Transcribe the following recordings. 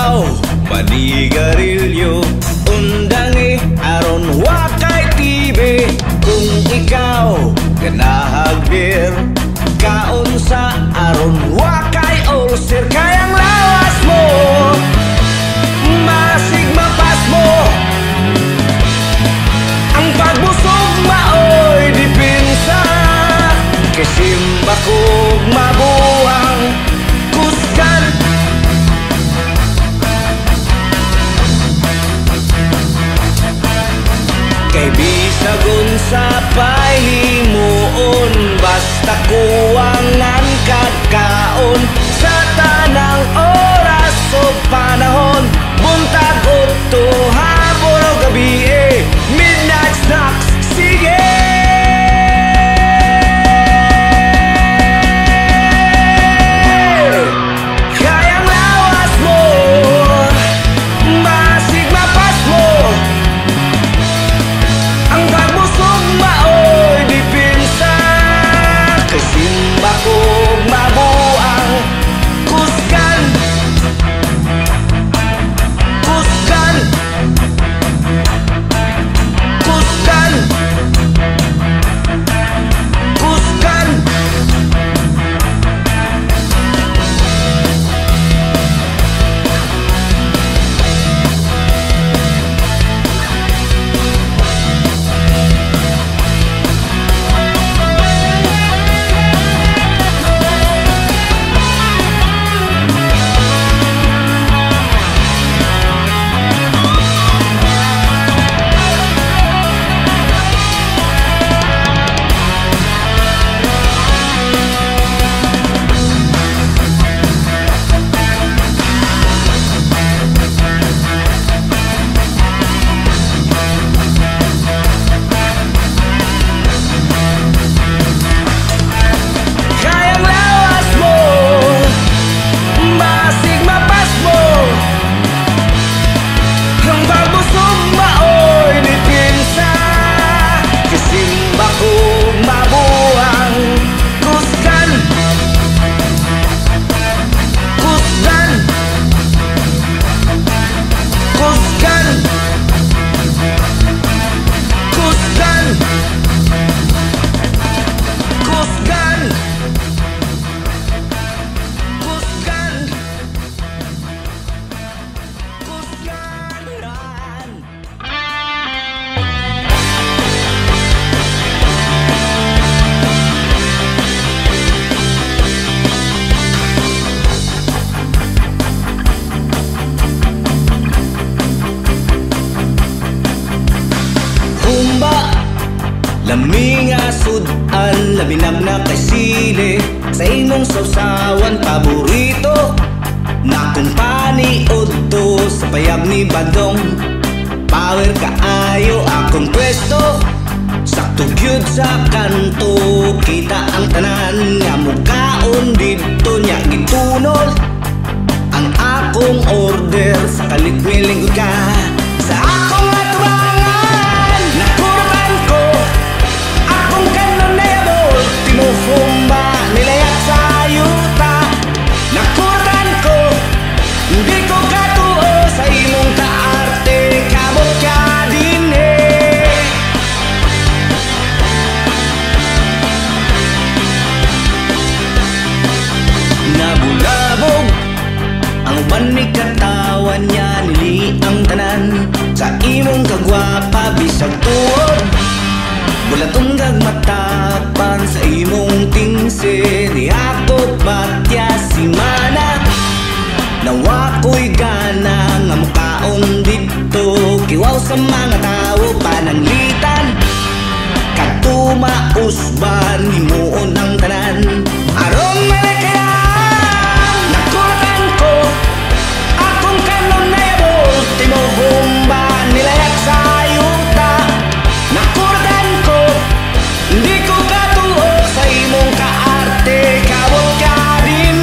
ikaw manigarilyo undangi aron wakay tibe. Kung ikaw ganahagir kaon sa aron wakay ulcer. Kayang lawas mo masig mapas mo ang pagbusog maoy dipinsa. Kisimba kog mabuang kusgan kay bisagon sa pahimuon basta kuwangan kagkaon sa tanang oras o panahon. Buntag o hapon o gabi midnight snacks sige. Laming asud-an, labinag na kay sili sa imong sausawan paborito. Na kung paniod to sa payag ni Badong, power kaayo akong pwesto. Sakto gyud sa kanto, kita ang tanan nga mukaon dito nya gitunol. Ang akong order sa kalit-miling ka sa akong atubangan. Nakurutan ko akong kanonable, tinuhumba nilayak sa yuta. Nakurutan ko hindi ko katuo sa imong kaarte, kabot ka din nabulabog ang banig katawan niya, nili ang tanan sa imong kagwapa bisag tuod. Bulatong gagmatapan sa imong tingse, di ako batya si mana. Nawa ko'y gana nga mukaon dito, kiwaw sa mga tao pananglitan. Katumausban himuon ang tanan aron malakayan. Nakuratan ko akong kanonable, tinuhumba nilayak sa yuta. Nakuratan ko hindi ko katuo sa imong kaarte, kabot ka din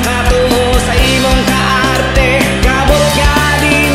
katungo sa imong kaarte, kabot ya din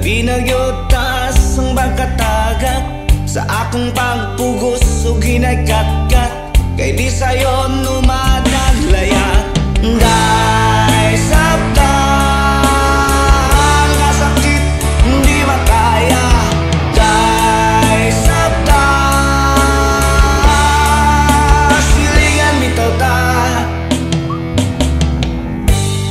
Pinagyotas ang pagkatagak sa akong pagpugos ug hinay-kat-kat, kay di sayon umadaglayat. Dahil sabtang kasakit hindi makaya, dahil sabtang silingan bitaw ta.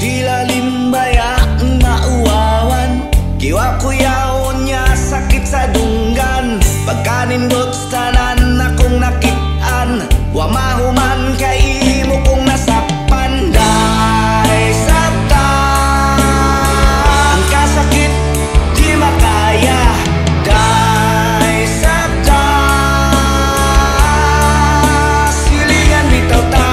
Tila limbaya mauwawan, kiwa kuyaon niya sakit sa dunggan. Pagkanindot sa tanan akong nakitaan, wa mahuman kay imo kong nasakpan. Dahil sabtang kasakit di makaya, dahil sabtang silingan bitaw ta.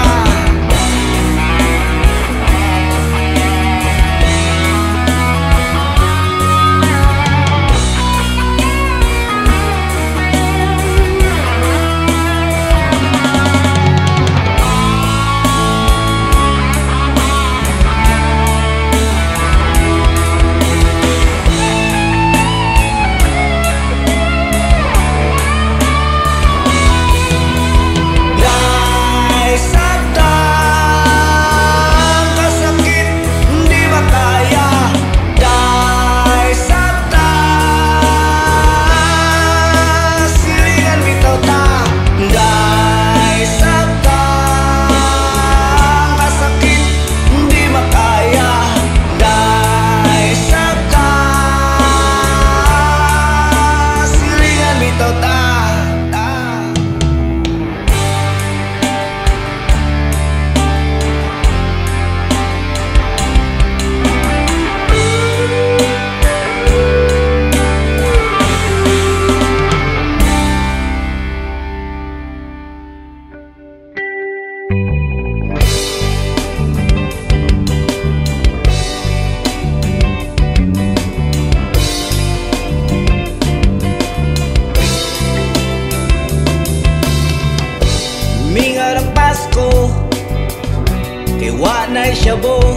Mingarang Pasko, kay wa na'y syabo,